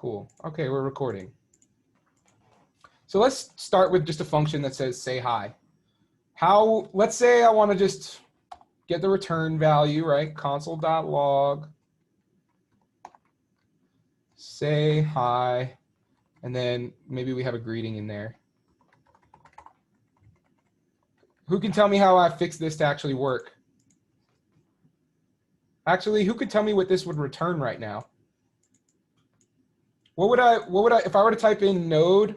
Cool. Okay, we're recording. So let's start with just a function that says say hi. Let's say I want to just get the return value, right? Console.log, say hi, and then maybe we have a greeting in there. Who can tell me how I fix this to actually work? Actually, who could tell me what this would return right now? What would I, if I were to type in node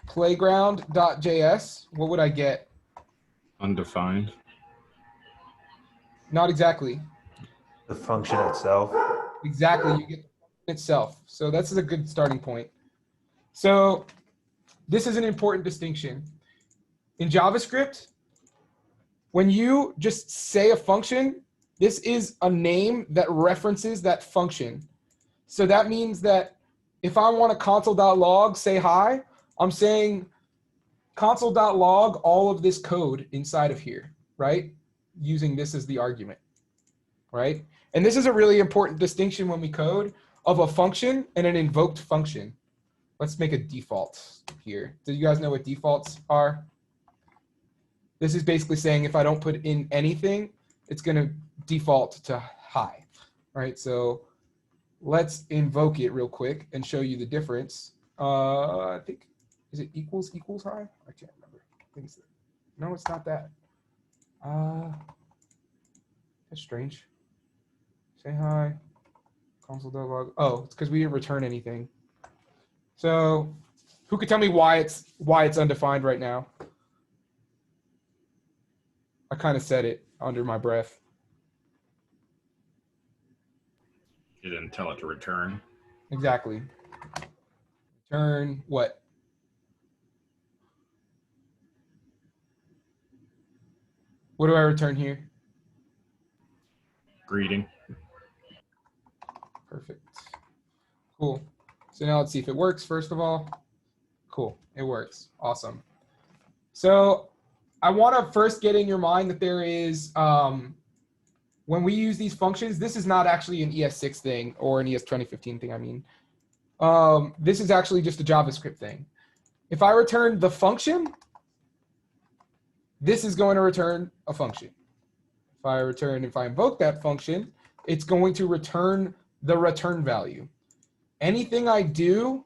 playground.js, what would I get? Undefined. Not exactly. The function itself. Exactly, you get the function itself. So that's a good starting point. So this is an important distinction. In JavaScript, when you just say a function, this is a name that references that function. So that means that if I want a console.log say hi, I'm saying console.log all of this code inside of here, right? Using this as the argument, right? And this is a really important distinction when we code of a function and an invoked function. Let's make a default here. Do you guys know what defaults are? This is basically saying if I don't put in anything, it's going to default to hi, right? So let's invoke it real quick and show you the difference. I think, is it equals hi? I can't remember. I think it's, no, it's not that. That's strange. Say hi, console.log. Oh, it's because we didn't return anything. So who could tell me why it's undefined right now? I kind of said it under my breath. You didn't tell it to return. Exactly. Return what? What do I return here? Greeting. Perfect. Cool. So now let's see if it works, first of all. Cool, it works. Awesome. So I want to first get in your mind that there is, when we use these functions, this is not actually an ES6 thing or an ES-2015 thing, I mean. This is actually just a JavaScript thing. If I return the function, this is going to return a function. If I invoke that function, it's going to return the return value. Anything I do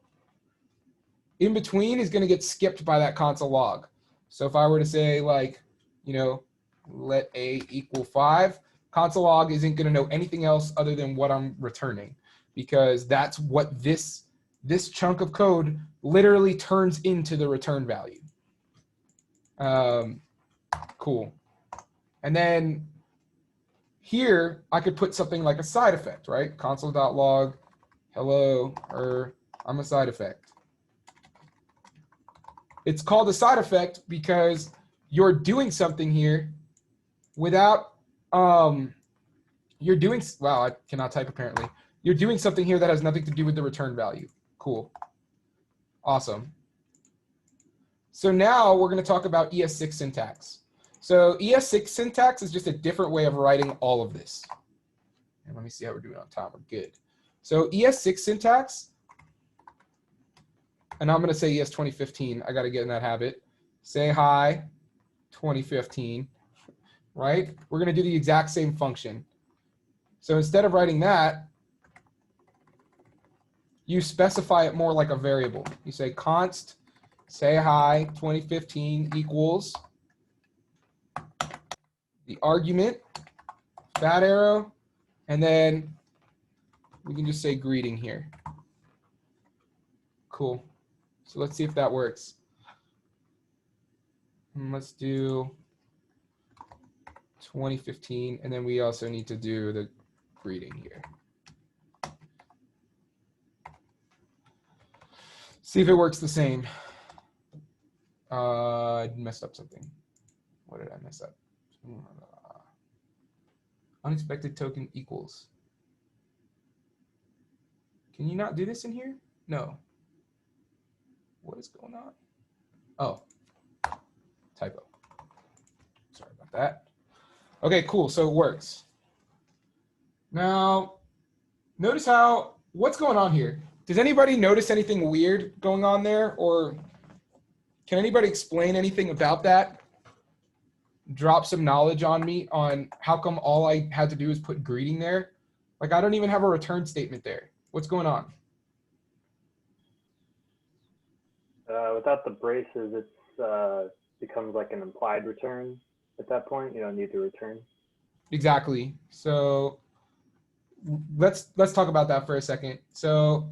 in between is going to get skipped by that console log. So if I were to say, like, you know, let a equal 5, console log isn't going to know anything else other than what I'm returning, because that's what this chunk of code literally turns into the return value. Cool. And then here I could put something like a side effect, right? Console.log hello, or I'm a side effect. It's called a side effect because you're doing something here without, you're doing, wow, I cannot type apparently. You're doing something here that has nothing to do with the return value. Cool. Awesome. So now we're going to talk about ES6 syntax. So ES6 syntax is just a different way of writing all of this. And let me see how we're doing on time. We're good. So ES6 syntax, and I'm going to say ES-2015. I got to get in that habit. Say hi, 2015, right? We're going to do the exact same function. So instead of writing that, you specify it more like a variable. You say const say hi 2015 equals the argument, fat arrow, and then we can just say greeting here. Cool. So let's see if that works. And let's do 2015, and then we also need to do the greeting here. See if it works the same. I messed up something. What did I mess up? Unexpected token equals. Can you not do this in here? No. What is going on? Oh, typo. Sorry about that. Okay, cool. So it works. Now, notice how, what's going on here? Does anybody notice anything weird going on there? Or can anybody explain anything about that? Drop some knowledge on me on how come all I had to do is put greeting there. Like I don't even have a return statement there. What's going on? Without the braces, it becomes like an implied return at that point. You don't need to return. Exactly. So let's talk about that for a second. So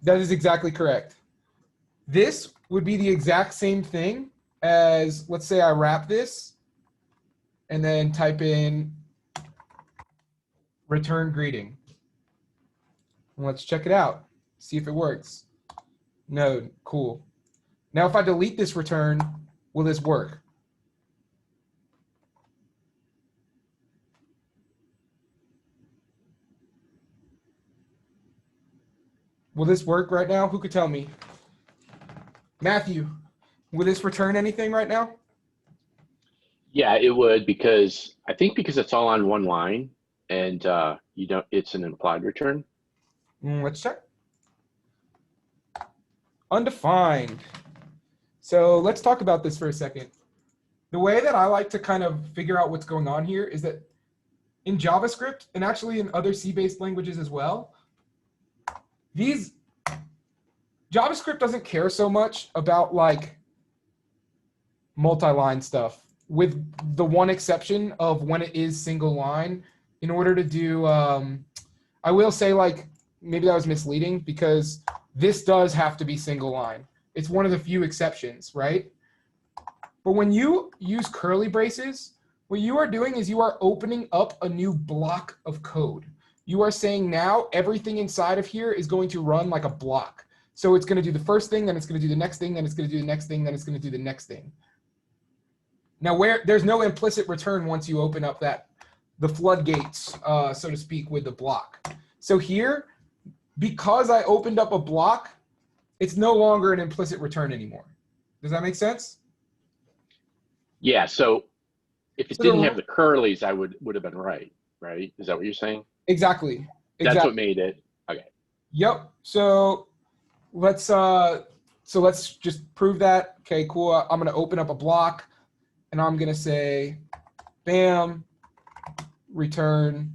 that is exactly correct. This would be the exact same thing as, let's say I wrap this and then type in return greeting. And let's check it out, see if it works. No, cool. Now if I delete this return, will this work? Will this work right now? Who could tell me? Matthew, will this return anything right now? Yeah, it would, because I think because it's all on one line and you don't, it's an implied return. Let's check. Undefined. So let's talk about this for a second. The way that I like to kind of figure out what's going on here is that in JavaScript, and actually in other C-based languages as well, JavaScript doesn't care so much about like multi-line stuff, with the one exception of when it is single line. In order to do, I will say, like, maybe that was misleading because this does have to be single line. It's one of the few exceptions, right? But when you use curly braces, what you are doing is you are opening up a new block of code. You are saying now everything inside of here is going to run like a block. So it's going to do the first thing, then it's going to do the next thing, then it's going to do the next thing, then it's going to do the next thing. Now, there's no implicit return once you open up the floodgates, so to speak, with the block. So here, because I opened up a block, it's no longer an implicit return anymore. Does that make sense? Yeah, so if it So didn't have the curlies, I would have been right? Is that what you're saying? Exactly. That's what made it. Okay. Yep. So let's just prove that. Okay, cool. I'm going to open up a block and I'm going to say, bam, return,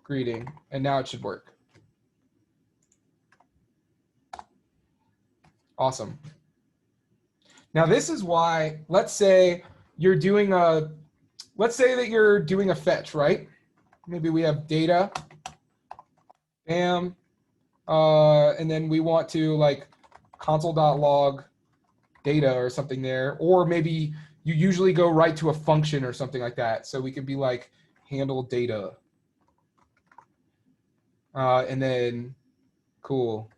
greeting. And now it should work. Awesome. Now this is why, let's say that you're doing a fetch, right? Maybe we have data, bam, and then we want to like console.log data or something there, or maybe you usually go right to a function or something like that. So we could be like handle data, and then cool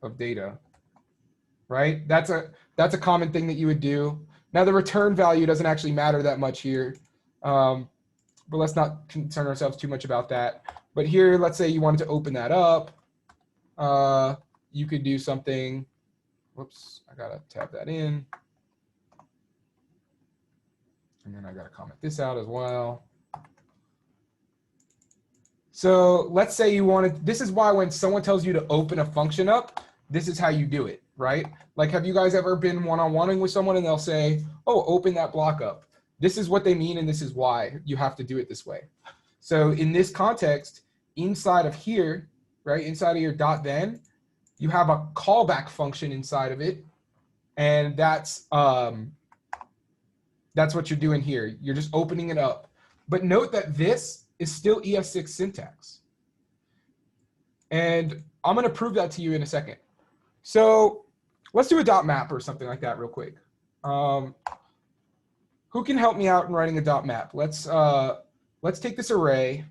of data, right? That's a common thing that you would do. Now the return value doesn't actually matter that much here, but let's not concern ourselves too much about that. But here, let's say you wanted to open that up. You could do something. Whoops, I gotta tab that in. And then I gotta comment this out as well. So let's say you wanted, this is why when someone tells you to open a function up, this is how you do it, right? Like, have you guys ever been one-on-one with someone and they'll say, oh, open that block up. This is what they mean and this is why you have to do it this way. So in this context, inside of here, right, inside of your .then, you have a callback function inside of it, and that's what you're doing here. You're just opening it up. But note that this is still ES6 syntax. And I'm going to prove that to you in a second. So let's do a .map or something like that real quick. Who can help me out in writing a .map? Let's take this array,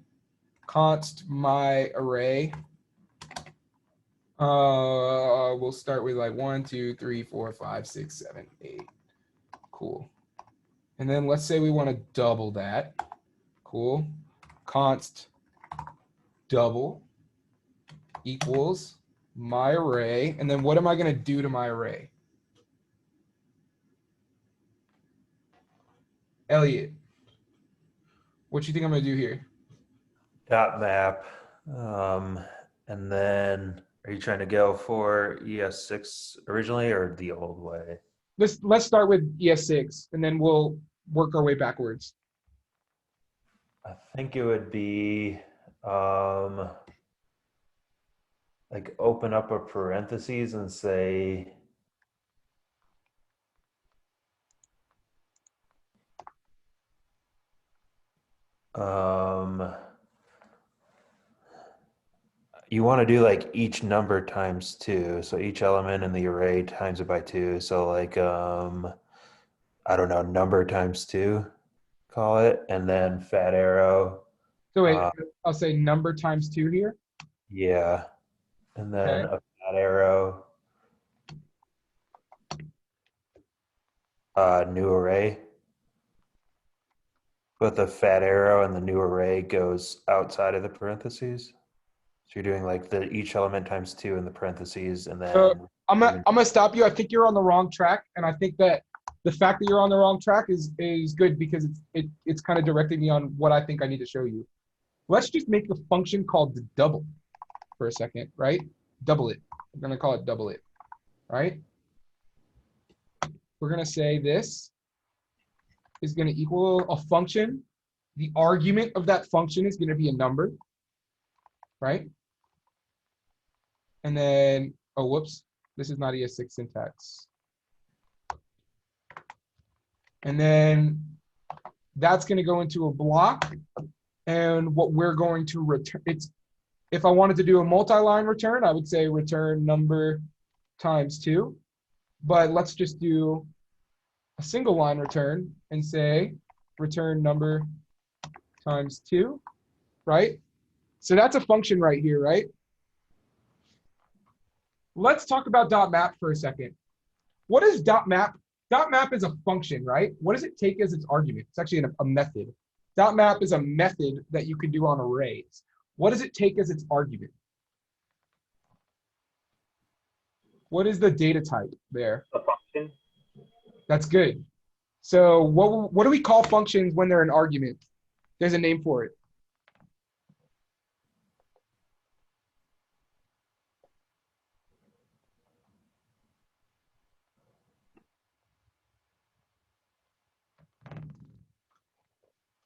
const my array. We'll start with like 1, 2, 3, 4, 5, 6, 7, 8. Cool. And then let's say we want to double that. Cool. Const double equals my array. And then what am I going to do to my array? Elliot, what do you think I'm going to do here? Dot map And then are you trying to go for ES6 originally or the old way? Let's start with ES6 and then we'll work our way backwards. I think it would be like open up a parentheses and say you want to do like each number times 2. So each element in the array times it by 2. So like I don't know, number times 2, call it, and then fat arrow. So wait, I'll say number times 2 here. Yeah. And then Okay. a fat arrow. New array. But the fat arrow and the new array goes outside of the parentheses. So you're doing like the each element times 2 in the parentheses, and then So I'm gonna stop you. I think you're on the wrong track, and I think that the fact that you're on the wrong track is good because it's kind of directing me on what I think I need to show you. Let's just make the function called double for a second, right? Double it. I'm gonna call it double it, right? We're gonna say this is gonna equal a function. The argument of that function is gonna be a number, right? And then, oh, whoops, this is not ES6 syntax. And then that's going to go into a block. And what we're going to return, if I wanted to do a multi-line return, I would say return number times 2. But let's just do a single line return and say return number times 2, right? So that's a function right here, right? Let's talk about .map for a second. What is .map? .map is a function, right? What does it take as its argument? It's actually a method. .map is a method that you can do on arrays. What does it take as its argument? What is the data type there? A function. That's good. So what do we call functions when they're an argument? There's a name for it.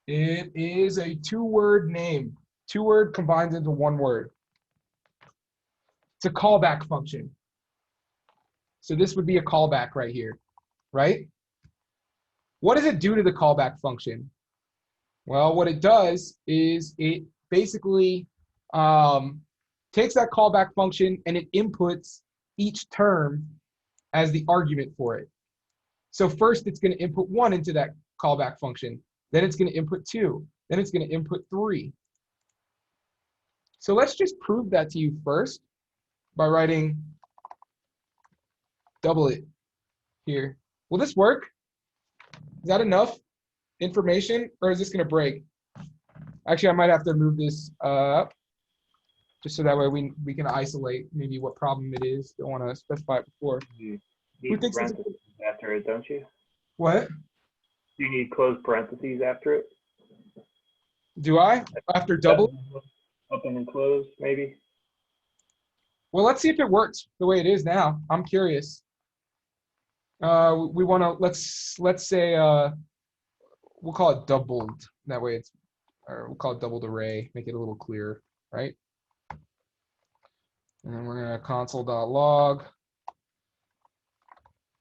It is a 2-word name. 2-word combines into 1 word. It's a callback function. So this would be a callback right here, right? What does it do to the callback function? Well, what it does is it basically takes that callback function and it inputs each term as the argument for it. So first it's going to input 1 into that callback function. Then it's going to input 2. Then it's going to input 3. So let's just prove that to you first by writing double it here. Will this work? Is that enough information, or is this going to break? Actually, I might have to move this up just so that way we can isolate maybe what problem it is. Don't want to specify it before. You Who need thinks parentheses after it, don't you? What? You need closed parentheses after it. Do I? After double? Open and close, maybe. Well, let's see if it works the way it is now. I'm curious. We want to let's say we'll call it doubled. That way it's, or we'll call it doubled array. Make it a little clearer, right? And then we're gonna console.log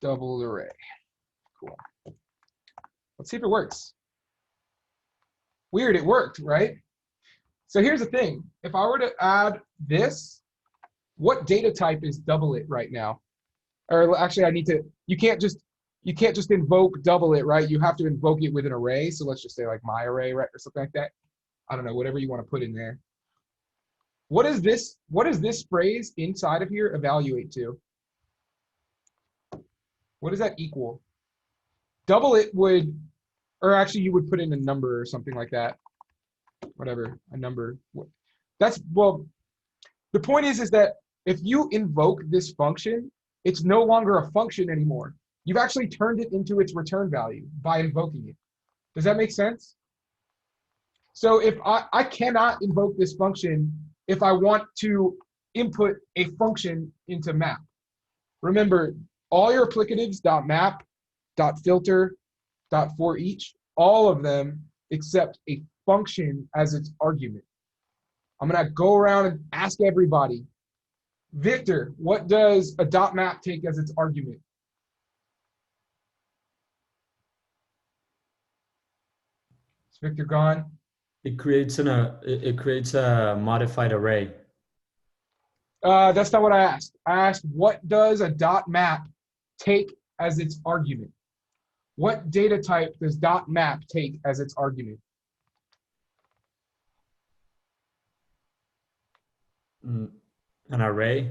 doubled array. Cool. Let's see if it works. Weird, it worked, right? So here's the thing. If I were to add this, what data type is double it right now? Or actually, I need to, you can't just invoke double it, right? You have to invoke it with an array. So let's just say like my array, right? Or something like that. I don't know, whatever you want to put in there. What is this phrase inside of here evaluate to? What does that equal? Double it would, or actually you would put in a number or something like that. Whatever, a number. That's, well, the point is that if you invoke this function, it's no longer a function anymore. You've actually turned it into its return value by invoking it. Does that make sense? So if I cannot invoke this function if I want to input a function into map. Remember, all your applicatives .map, .filter, .foreach, all of them accept a function as its argument. I'm gonna go around and ask everybody, Victor, what does a .map take as its argument? Is Victor gone? It creates it creates a modified array. That's not what I asked. I asked, what does a .map take as its argument? What data type does .map take as its argument? An array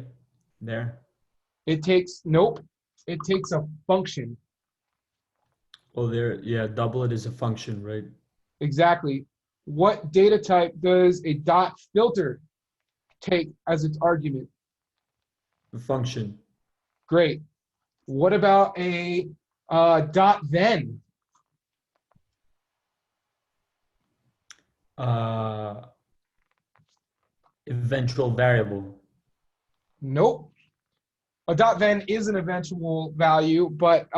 there. It takes, nope, it takes a function. Oh, there, yeah, double it is a function, right? Exactly. What data type does a .filter take as its argument? A function. Great. What about a .then? Eventual variable. Nope. A .then is an eventual value, but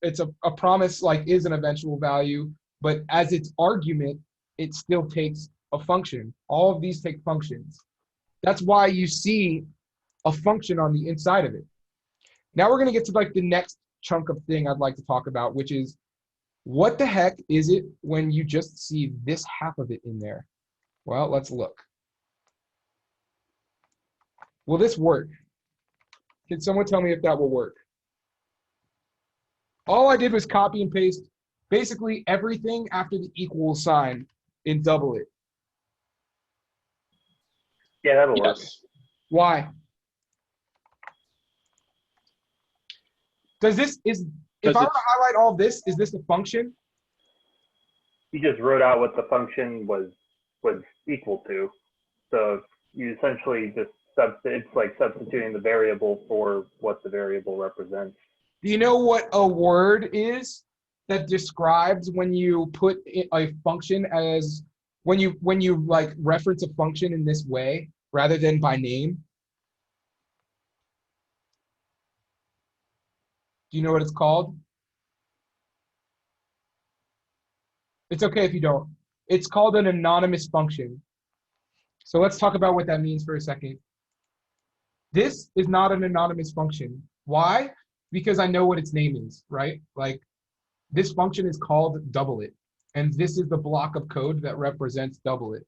it's a promise like is an eventual value, but as its argument, it still takes a function. All of these take functions. That's why you see a function on the inside of it. Now we're gonna get to like the next chunk of thing I'd like to talk about, which is what the heck is it when you just see this half of it in there? Well, let's look. Will this work? Can someone tell me if that will work? All I did was copy and paste basically everything after the equal sign and double it. Yeah, that'll work. Yes. Why? Does this, if I were to highlight all this, is this a function? You just wrote out what the function was equal to. So you essentially just it's like substituting the variable for what the variable represents. Do you know what a word is that describes when you put a function as, when you like reference a function in this way rather than by name? Do you know what it's called? It's okay if you don't. It's called an anonymous function. So let's talk about what that means for a second. This is not an anonymous function. Why? Because I know what its name is, right? Like this function is called double it. And this is the block of code that represents double it.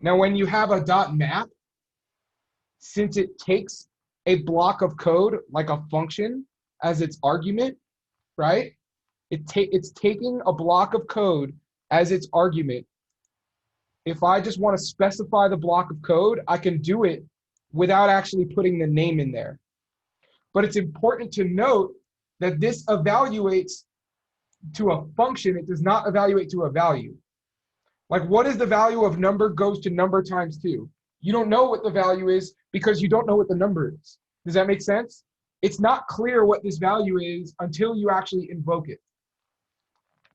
Now, when you have a .map, since it takes a block of code like a function as its argument, right? It's taking a block of code as its argument. If I just want to specify the block of code, I can do it without actually putting the name in there. But it's important to note that this evaluates to a function. It does not evaluate to a value. Like, what is the value of number goes to number times 2? You don't know what the value is because you don't know what the number is. Does that make sense? It's not clear what this value is until you actually invoke it.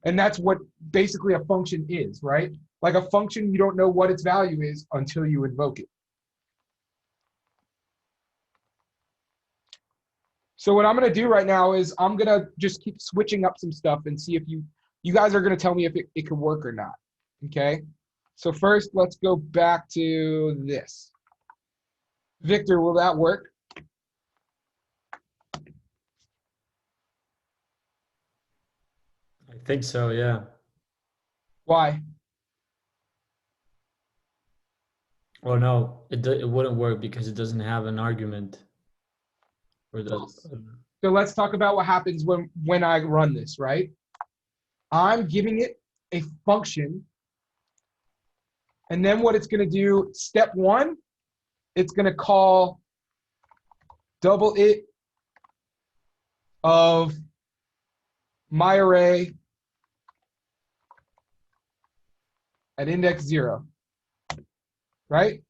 And that's what basically a function is, right? Like a function, you don't know what its value is until you invoke it. So what I'm gonna do right now is I'm gonna just keep switching up some stuff and see if you guys are gonna tell me if it can work or not, okay? So first, let's go back to this. Victor, will that work? I think so, yeah. Why? Well, no, it wouldn't work because it doesn't have an argument. So let's talk about what happens when I run this, right? I'm giving it a function, and then what it's gonna do, step 1, it's gonna call double it of my array at index 0, right?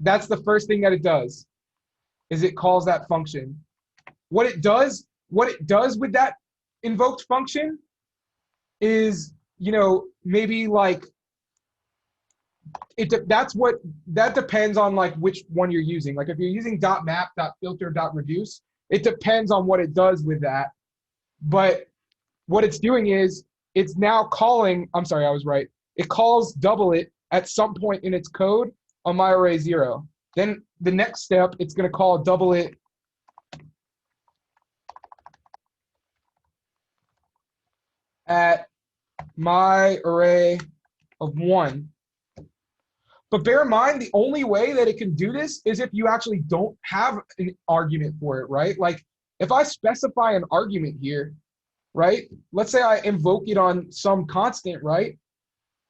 That's the first thing that it does, is it calls that function. What it does with that invoked function is, maybe like that depends on like which one you're using. Like if you're using .map, .filter, .reduce, it depends on what it does with that. But what it's doing is it's now calling, I'm sorry, I was right. It calls double it at some point in its code on my array 0. Then the next step, it's going to call double it at my array of 1. But bear in mind, the only way that it can do this is if you actually don't have an argument for it, right? Like if I specify an argument here, right? Let's say I invoke it on some constant, right?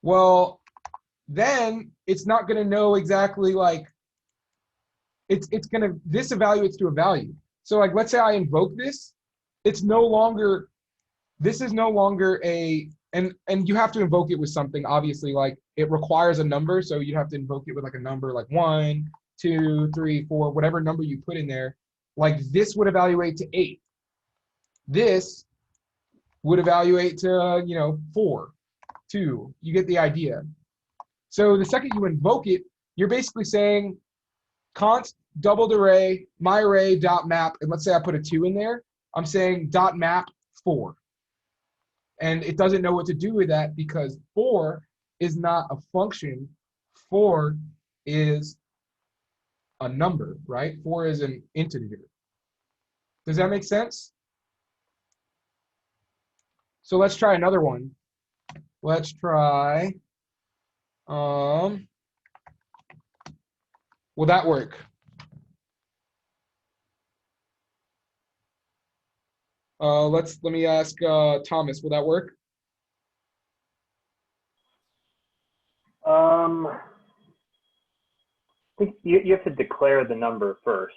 Well, then it's not going to know exactly like, it's going to, this evaluates to a value. So like, let's say I invoke this, it's no longer, this is no longer a, and you have to invoke it with something, obviously, like it requires a number. So you have to invoke it with like a number like 1, 2, 3, 4, whatever number you put in there. Like this would evaluate to 8. This would evaluate to, 4, 2. You get the idea. So the second you invoke it, you're basically saying const doubled array, my array dot map, and let's say I put a 2 in there. I'm saying dot map 4. And it doesn't know what to do with that because 4 is not a function. 4 is a number, right? 4 is an integer. Does that make sense? So let's try another one. Let's try, will that work? Let me ask Thomas, will that work? I think you have to declare the number first,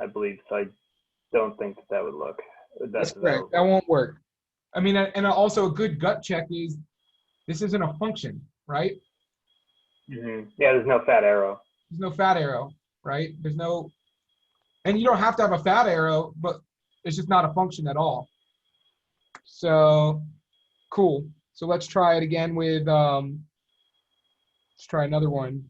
I believe. So I don't think that would look. That's correct. That won't work. I mean, and also a good gut check is this isn't a function, right? Mm-hmm. Yeah, there's no fat arrow. There's no fat arrow, right? There's no, and you don't have to have a fat arrow, but it's just not a function at all. So cool. So let's try it again with, let's try another one.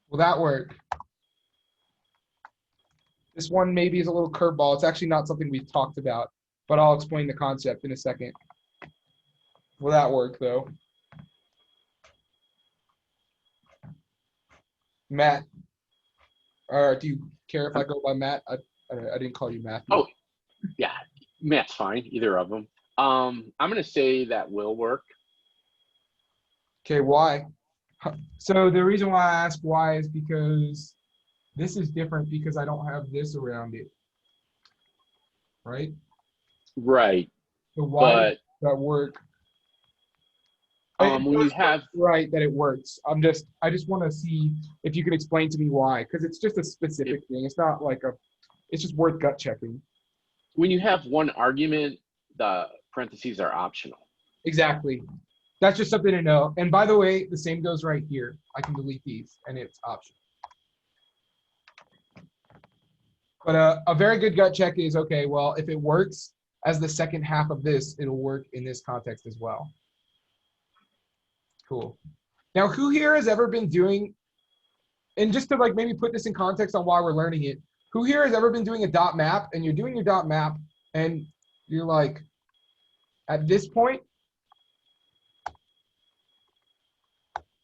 Will that work? This one maybe is a little curveball. It's actually not something we've talked about, but I'll explain the concept in a second. Will that work though? Matt, or do you care if I go by Matt? I didn't call you Matthew. Oh, yeah, Matt's fine, either of them. I'm gonna say that will work. Okay, why? So the reason why I ask why is because this is different because I don't have this around it, right? Right. So why But does that work? when you have right that it works. I just want to see if you can explain to me why, because it's just a specific thing. It's not like it's just worth gut checking. when you have one argument, the parentheses are optional. Exactly. That's just something to know. And by the way, the same goes right here. I can delete these and it's optional. But a very good gut check is, okay, well, if it works as the second half of this, it'll work in this context as well. Cool. Now, who here has ever been doing, and just to like maybe put this in context on why we're learning it, who here has ever been doing a dot map and you're doing your dot map and you're like, at this point,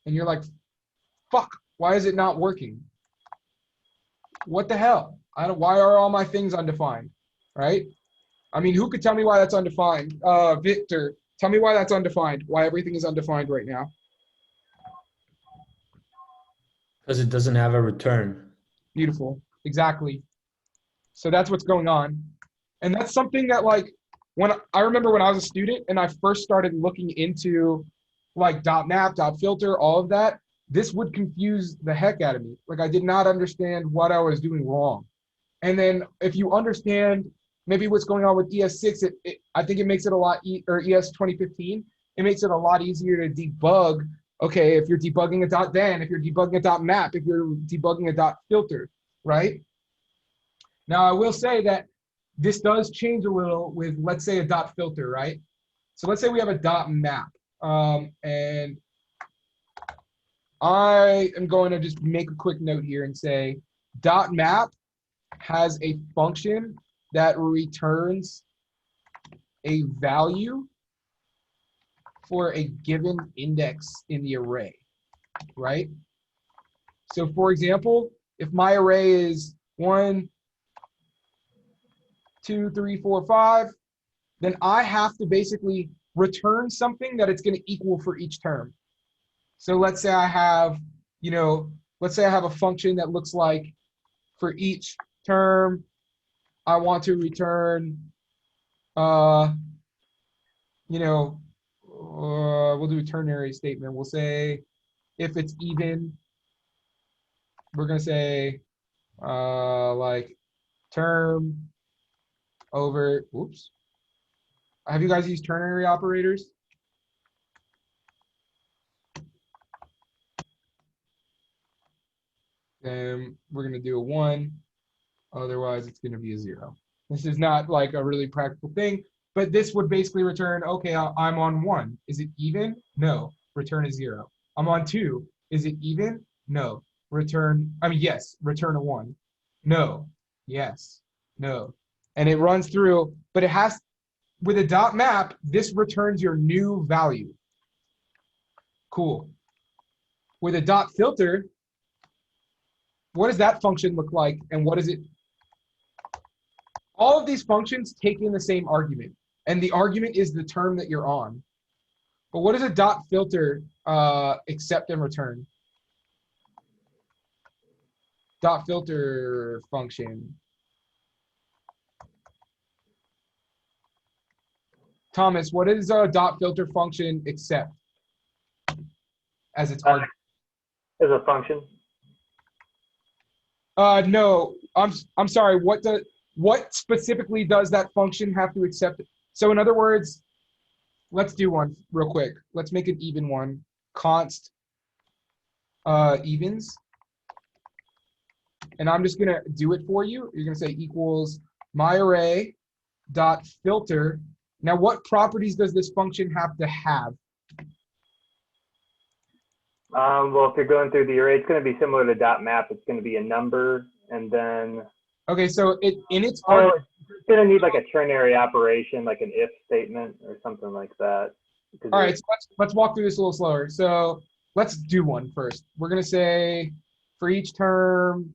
and you're like, fuck, why is it not working? What the hell? Why are all my things undefined, right? I mean, who could tell me why that's undefined? Victor, tell me why that's undefined, why everything is undefined right now. Because it doesn't have a return. Beautiful, exactly. So that's what's going on. And that's something that like, I remember when I was a student and I first started looking into like .map, .filter, all of that, this would confuse the heck out of me. Like I did not understand what I was doing wrong. And then if you understand maybe what's going on with ES6, I think it makes it a lot, or ES-2015, it makes it a lot easier to debug. Okay, if you're debugging a .then, if you're debugging a .map, if you're debugging a .filter, right? Now I will say that this does change a little with, let's say, a dot filter, right? So let's say we have a dot map, and I am going to just make a quick note here and say dot map has a function that returns a value for a given index in the array, right? So for example, if my array is 1, 2, 3, 4, 5, then I have to basically return something that it's going to equal for each term. So let's say I have, let's say I have a function that looks like for each term, I want to return, we'll do a ternary statement. We'll say if it's even, we're going to say like term over, oops. Have you guys used ternary operators? Then we're going to do a 1. Otherwise, it's going to be a 0. This is not like a really practical thing, but this would basically return, okay, I'm on 1. Is it even? No. Return a 0. I'm on 2. Is it even? No. Yes. Return a 1. No. Yes. No. And it runs through, but it has, with a dot map, this returns your new value. Cool. With a dot filter, what does that function look like, and what is it? All of these functions take in the same argument, and the argument is the term that you're on. But what does a dot filter accept and return? Dot filter function. Thomas, what does a dot filter function accept as its argument? As a function. No, I'm sorry. What specifically does that function have to accept? So in other words, let's do one real quick. Let's make an even one. Const evens. And I'm just gonna do it for you. You're gonna say equals my array dot filter. Now, what properties does this function have to have? Well, if you're going through the array, it's going to be similar to dot map. It's going to be a number, and then. Okay, so in its Oh, it's going to need like a ternary operation, like an if statement or something like that. All right, so let's walk through this a little slower. So let's do one first. We're going to say for each term,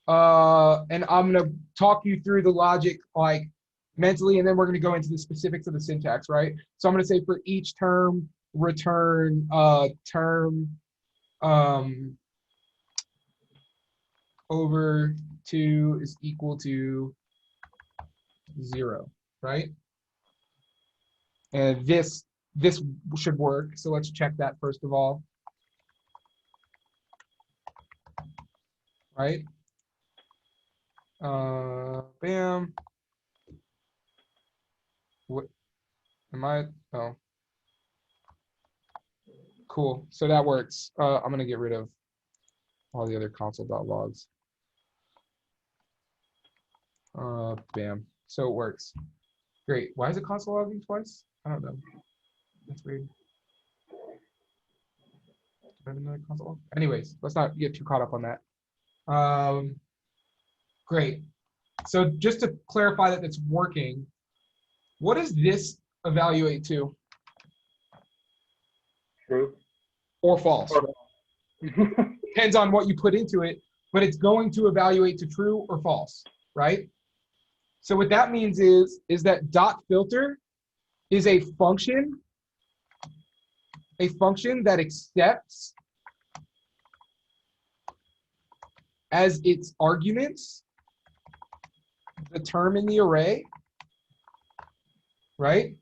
and I'm going to talk you through the logic like mentally, and then we're going to go into the specifics of the syntax, right? So I'm going to say for each term, return term over 2 is equal to 0, right? And this should work. So let's check that first of all. Right? Bam. What am I? Oh. Cool. So that works. I'm going to get rid of all the other console.logs. Bam. So it works. Great. Why is it console logging twice? I don't know. That's weird. Do I have another console log? Anyways, let's not get too caught up on that. Great. So just to clarify that it's working, what does this evaluate to? True. Or false. Depends on what you put into it, but it's going to evaluate to true or false, right? So what that means is that dot filter is a function that accepts as its arguments the term in the array, right?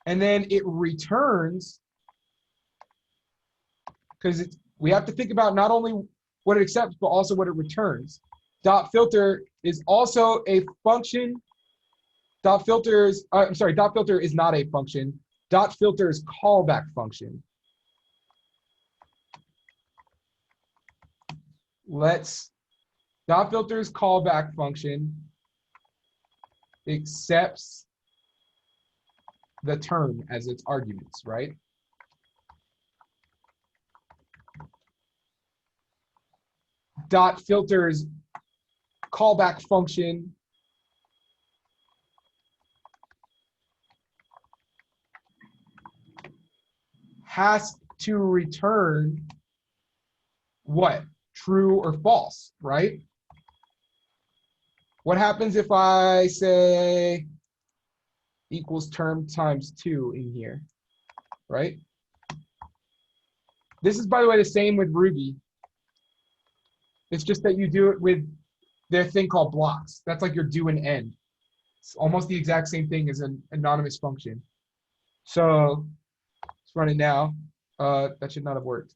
And then it returns, because we have to think about not only what it accepts, but also what it returns. Dot filter is also a function. Dot filter is not a function. Dot filter is callback function. Let's Dot filter's callback function accepts the term as its arguments, right? Dot filter's callback function has to return what? True or false, right? What happens if I say equals term times 2 in here, right? This is, by the way, the same with Ruby. It's just that you do it with their thing called blocks. That's like your do and end. It's almost the exact same thing as an anonymous function. So let's run it now. That should not have worked.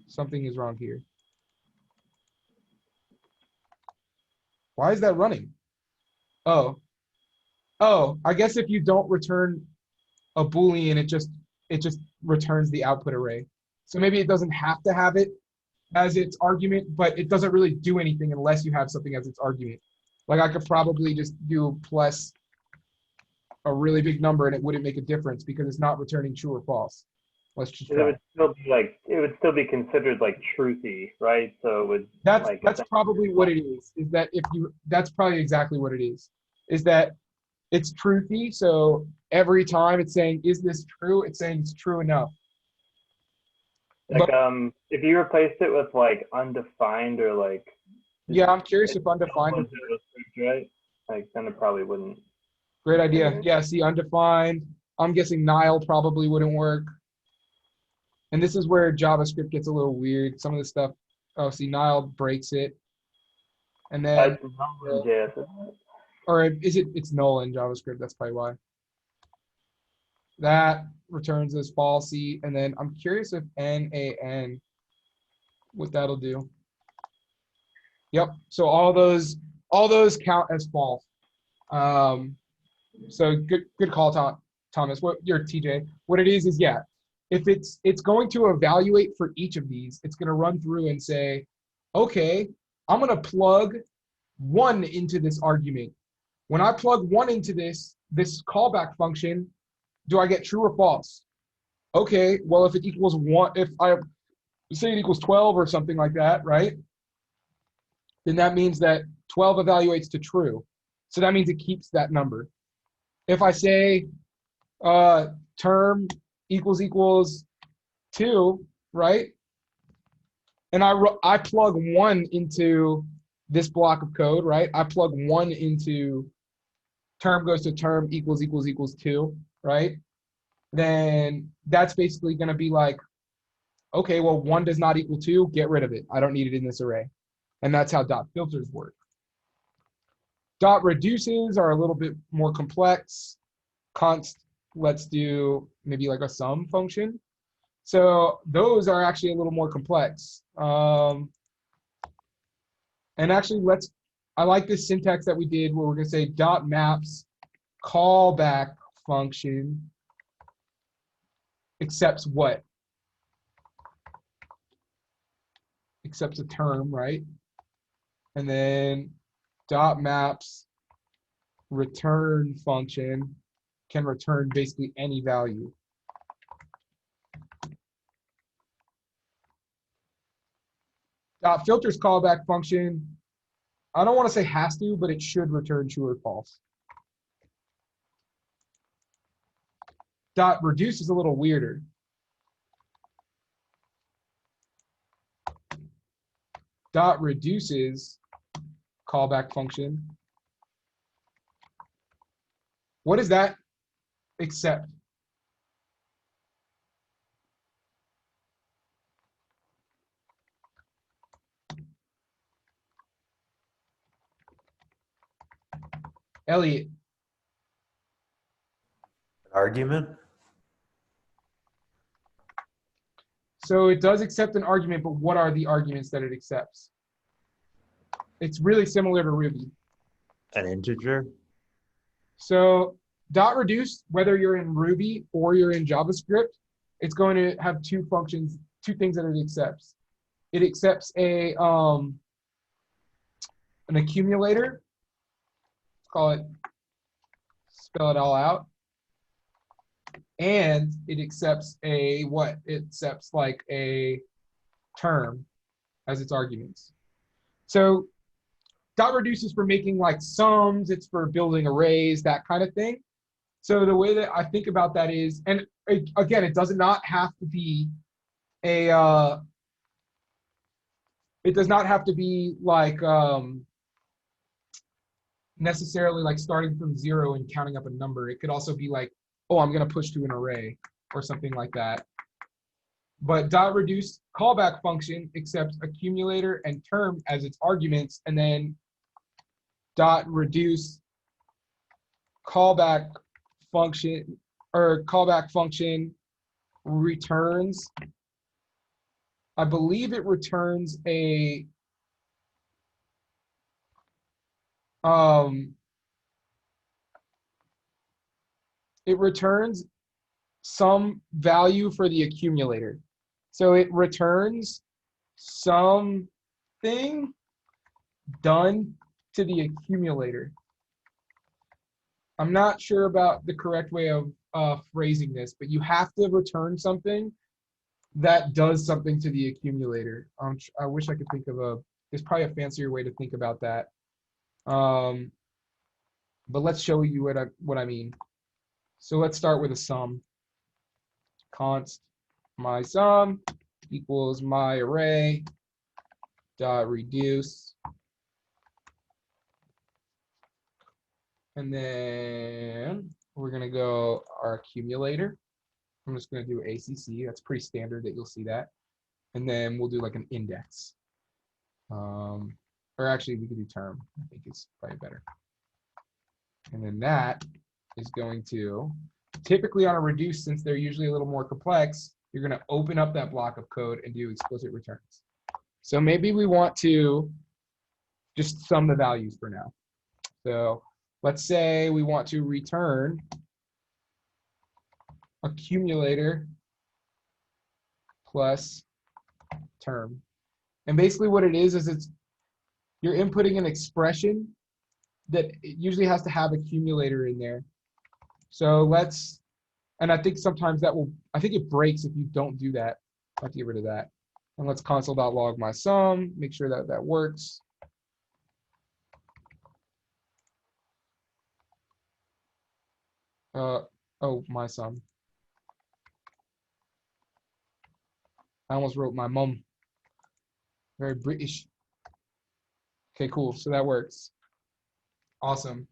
Something is wrong here. Why is that running? Oh, I guess if you don't return a Boolean, it just returns the output array. So maybe it doesn't have to have it as its argument, but it doesn't really do anything unless you have something as its argument. Like I could probably just do plus a really big number and it wouldn't make a difference because it's not returning true or false. Let's just try. It would still be considered like truthy, right? So it would. That's probably what it is. Is that if you? That's probably exactly what it is. Is that it's truthy. So every time it's saying, "Is this true?" It's saying it's true enough. Like if you replaced it with like undefined or like. Yeah, I'm curious if undefined. Right. Like then it probably wouldn't. Great idea. Yeah. See, undefined. I'm guessing Nile probably wouldn't work. And this is where JavaScript gets a little weird. Some of the stuff, oh, see, Nile breaks it. And then, or is it, it's null in JavaScript, that's probably why. That returns as falsy. And then I'm curious if NaN, what that'll do. Yep, so all those count as false. So good call, Thomas. What your TJ? What it is yeah. If it's going to evaluate for each of these, it's going to run through and say, okay, I'm going to plug 1 into this argument. When I plug 1 into this callback function, do I get true or false? Okay, well, if it equals 1, if I say it equals 12 or something like that, right? Then that means that 12 evaluates to true. So that means it keeps that number. If I say term equals 2, right? And I plug 1 into this block of code, right? I plug 1 into term goes to term equals 2, right? Then that's basically going to be like, okay, well, 1 does not equal 2, get rid of it. I don't need it in this array. And that's how dot filters work. Dot reduces are a little bit more complex. Const, let's do maybe like a sum function. So those are actually a little more complex. And actually, I like this syntax that we did where we're going to say dot maps callback function accepts what? Accepts a term, right? And then dot maps return function can return basically any value. Dot filters callback function, I don't want to say has to, but it should return true or false. Dot reduce is a little weirder. Dot reduces callback function. What is that accept? Elliot. Argument? So it does accept an argument, but what are the arguments that it accepts? It's really similar to Ruby. An integer? So dot reduce, whether you're in Ruby or you're in JavaScript, it's going to have 2 functions, 2 things that it accepts. It accepts a an accumulator. Let's call it, spell it all out. And it accepts a what? It accepts like a term as its arguments. So dot reduce is for making like sums, it's for building arrays, that kind of thing. So the way that I think about that is, and again, it does not have to be a, it does not have to be like necessarily like starting from 0 and counting up a number. It could also be like, oh, I'm going to push to an array or something like that. But dot reduce callback function accepts accumulator and term as its arguments, and then dot reduce callback function returns, I believe it returns a it returns some value for the accumulator. So it returns something done to the accumulator. I'm not sure about the correct way of phrasing this, but you have to return something that does something to the accumulator. I wish I could think of there's probably a fancier way to think about that. But let's show you what I mean. So let's start with a sum. Const my sum equals my array dot reduce. And then we're going to go our accumulator. I'm just going to do ACC. That's pretty standard that you'll see that. And then we'll do like an index. Or actually, we could do term. I think it's probably better. And then that is going to, typically on a reduce, since they're usually a little more complex, you're going to open up that block of code and do explicit returns. So maybe we want to just sum the values for now. So let's say we want to return accumulator plus term. And basically what it is you're inputting an expression that it usually has to have accumulator in there. So and I think sometimes I think it breaks if you don't do that. I have to get rid of that. And let's console.log my sum, make sure that that works. Oh, my sum. I almost wrote my mum. Very British. Okay, cool. So that works. Awesome.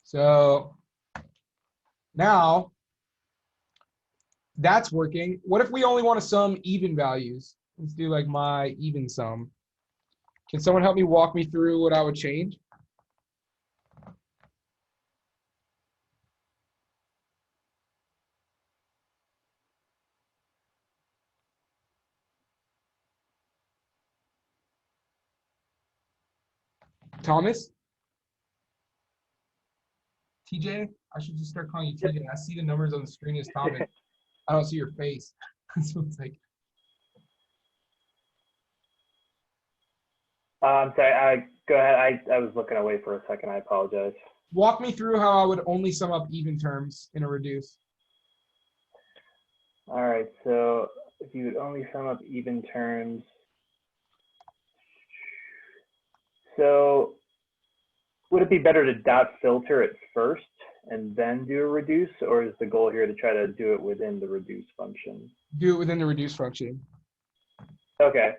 So now that's working. What if we only want to sum even values? Let's do like my even sum. Can someone help me walk me through what I would change? Thomas? TJ? I should just start calling you TJ. I see the numbers on the screen as Thomas. I don't see your face. So it's like, I'm sorry, go ahead. I was looking away for a second. I apologize. walk me through how I would only sum up even terms in a reduce. All right, so if you would only sum up even terms, so would it be better to dot filter it first and then do a reduce, or is the goal here to try to do it within the reduce function? Do it within the reduce function. Okay.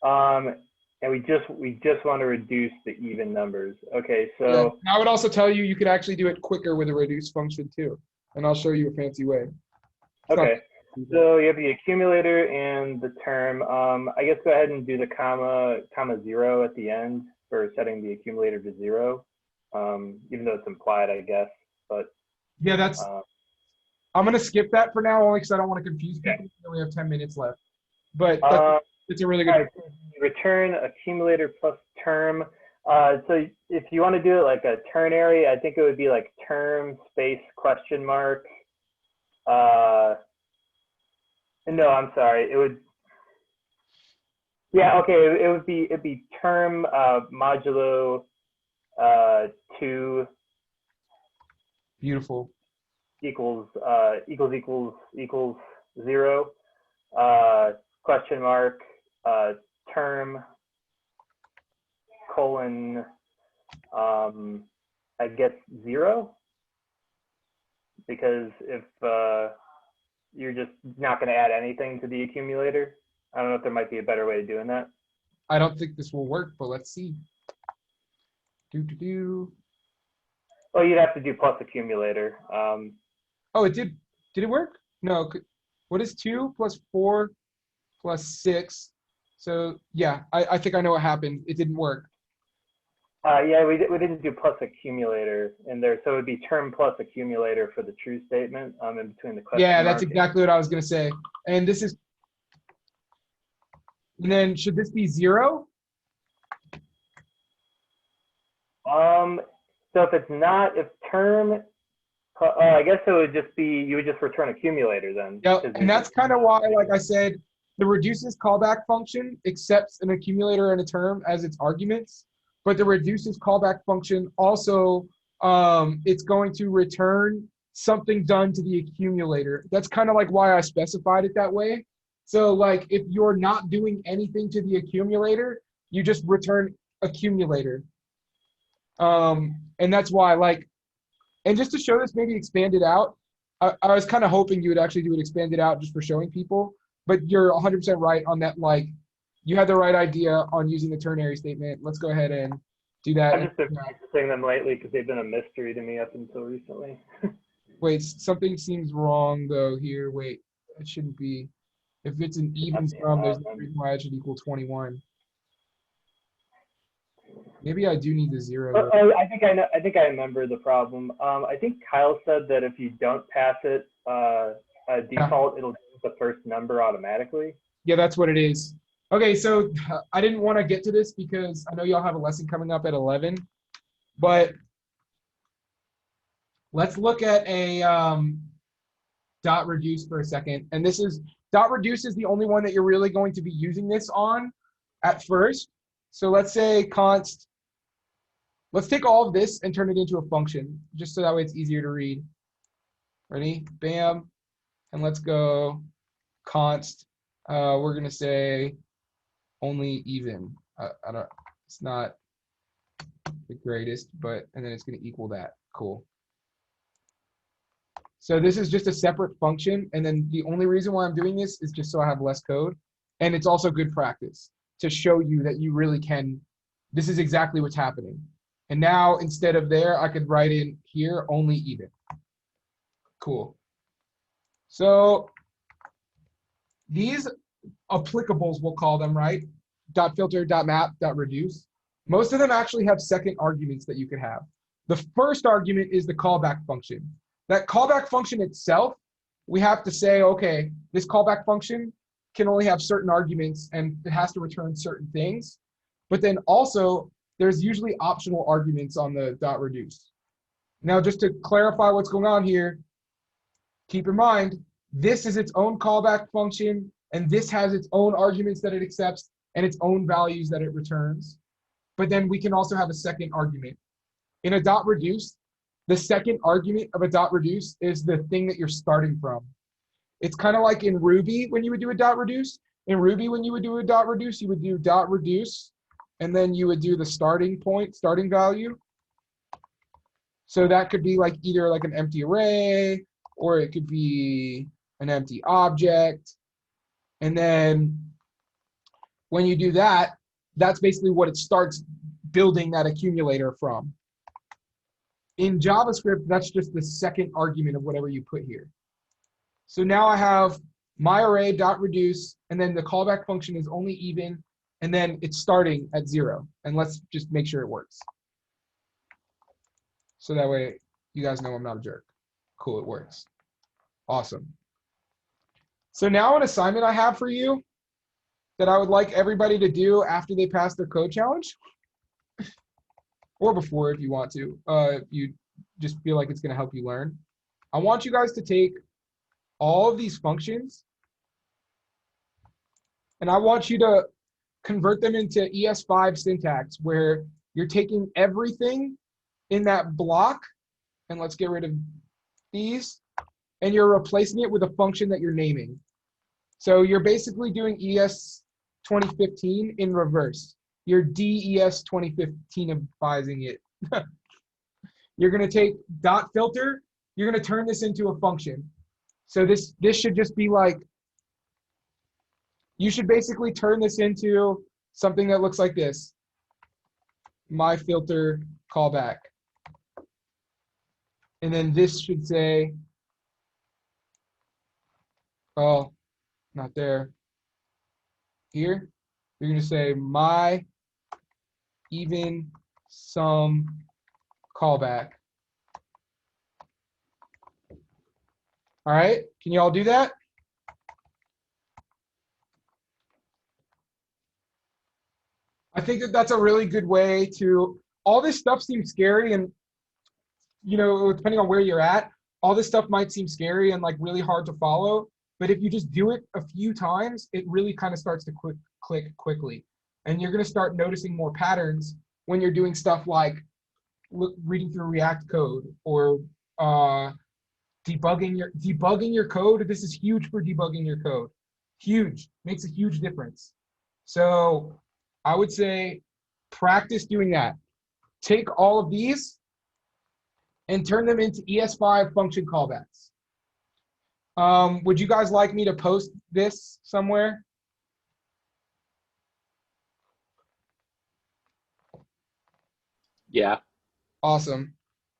And we just want to reduce the even numbers. Okay, so yeah. I would also tell you could actually do it quicker with a reduce function too, and I'll show you a fancy way. Okay. So you have the accumulator and the term. I guess go ahead and do the comma 0 at the end for setting the accumulator to 0, even though it's implied, I guess. But yeah, that's. I'm gonna skip that for now, only because I don't want to confuse people. We only have 10 minutes left, but it's a really good. Right, return accumulator plus term. So if you want to do it like a ternary, I think it would be like term space question mark. No, I'm sorry. It would. Yeah, okay, it'd be term modulo 2 Beautiful. equals 0, question mark, term, colon, I guess 0, because if you're just not going to add anything to the accumulator. I don't know if there might be a better way of doing that. I don't think this will work, but let's see. Oh, you'd have to do plus accumulator. Oh, it did. Did it work? No. What is 2 plus 4 plus 6? So yeah, I think I know what happened. It didn't work. Yeah, we didn't do plus accumulator in there, so it would be term plus accumulator for the true statement in between the question Yeah, mark. that's exactly what I was gonna say. And this is, and then should this be 0? So if it's not, if term, I guess it would just be, you would just return accumulator then. Yeah, and that's kind of why, like I said, the reduces callback function accepts an accumulator and a term as its arguments, but the reduces callback function also, it's going to return something done to the accumulator. That's kind of like why I specified it that way. So like if you're not doing anything to the accumulator, you just return accumulator. And that's why, like, and just to show this maybe expanded out, I was kind of hoping you would actually do it expanded out just for showing people, but you're 100% right on that. Like, you had the right idea on using the ternary statement. Let's go ahead and do that. I've just been practicing them lately because they've been a mystery to me up until recently. Wait, something seems wrong though here. Wait, it shouldn't be. If it's an even sum, there's no reason why it should equal 21. Maybe I do need the 0. Oh, I think I know. I think I remember the problem. I think Kyle said that if you don't pass it default, it'll do the first number automatically. Yeah, that's what it is. Okay, so I didn't want to get to this because I know y'all have a lesson coming up at 11, but let's look at a dot reduce for a second. And this is, dot reduce is the only one that you're really going to be using this on at first. So let's say const, let's take all of this and turn it into a function, just so that way it's easier to read. Ready? Bam. And let's go const. We're going to say only even. I don't, it's not the greatest, but, and then it's going to equal that. Cool. So this is just a separate function. And then the only reason why I'm doing this is just so I have less code. And it's also good practice to show you that you really can, this is exactly what's happening. And now instead of there, I could write in here only even. Cool. So these applicables, we'll call them, right? Dot filter, dot map, dot reduce. Most of them actually have second arguments that you could have. The first argument is the callback function. That callback function itself, we have to say, okay, this callback function can only have certain arguments and it has to return certain things. But then also, there's usually optional arguments on the dot reduce. Now, just to clarify what's going on here, keep in mind, this is its own callback function, and this has its own arguments that it accepts and its own values that it returns. But then we can also have a second argument. In a dot reduce, the second argument of a dot reduce is the thing that you're starting from. It's kind of like in Ruby when you would do a dot reduce. In Ruby, when you would do a dot reduce, you would do dot reduce, and then you would do the starting point, starting value. So that could be like either like an empty array, or it could be an empty object. And then when you do that, that's basically what it starts building that accumulator from. In JavaScript, that's just the second argument of whatever you put here. So now I have my array dot reduce, and then the callback function is only even, and then it's starting at 0. And let's just make sure it works. So that way you guys know I'm not a jerk. Cool, it works. Awesome. So now an assignment I have for you that I would like everybody to do after they pass their code challenge, or before if you want to, if you just feel like it's going to help you learn. I want you guys to take all of these functions, and I want you to convert them into ES5 syntax, where you're taking everything in that block, and let's get rid of these, and you're replacing it with a function that you're naming. So you're basically doing ES-2015 in reverse. You're DES-2015ifying it. You're going to take dot filter. You're going to turn this into a function. So this should just be like, you should basically turn this into something that looks like this. My filter callback. And then this should say, oh, not there. Here, you're going to say my even sum callback. All right, can you all do that? I think that that's a really good way to, all this stuff seems scary, and you know, depending on where you're at, all this stuff might seem scary and like really hard to follow, but if you just do it a few times, it really kind of starts to click quickly. And you're going to start noticing more patterns when you're doing stuff like reading through React code or debugging your code. This is huge for debugging your code. Huge, makes a huge difference. So I would say practice doing that. Take all of these and turn them into ES5 function callbacks. Would you guys like me to post this somewhere? Yeah. Awesome.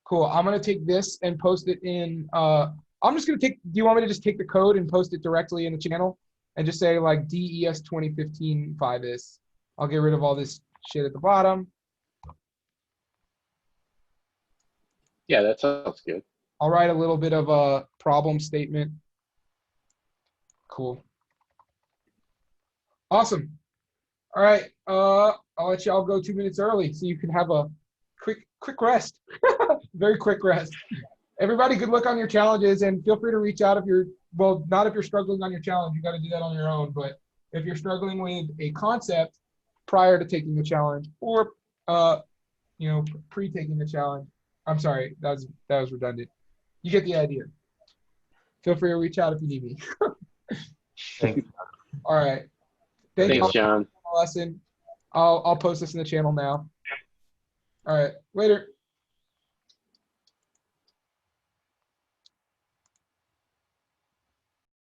Cool. I'm going to take this and post it in, I'm just going to take, do you want me to just take the code and post it directly in the channel and just say like DES-2015 this? I'll get rid of all this shit at the bottom. Yeah, that sounds good. I'll write a little bit of a problem statement. Cool. Awesome. All right. I'll let y'all go 2 minutes early so you can have a quick rest. Very quick rest. Everybody, good luck on your challenges, and feel free to reach out if you're, well, not if you're struggling on your challenge. You got to do that on your own. But if you're struggling with a concept prior to taking the challenge, or you know, pre-taking the challenge. I'm sorry, that was redundant. You get the idea. Feel free to reach out if you need me. Thanks. All right. Thanks, John. Lesson. I'll post this in the channel now. All right. Later.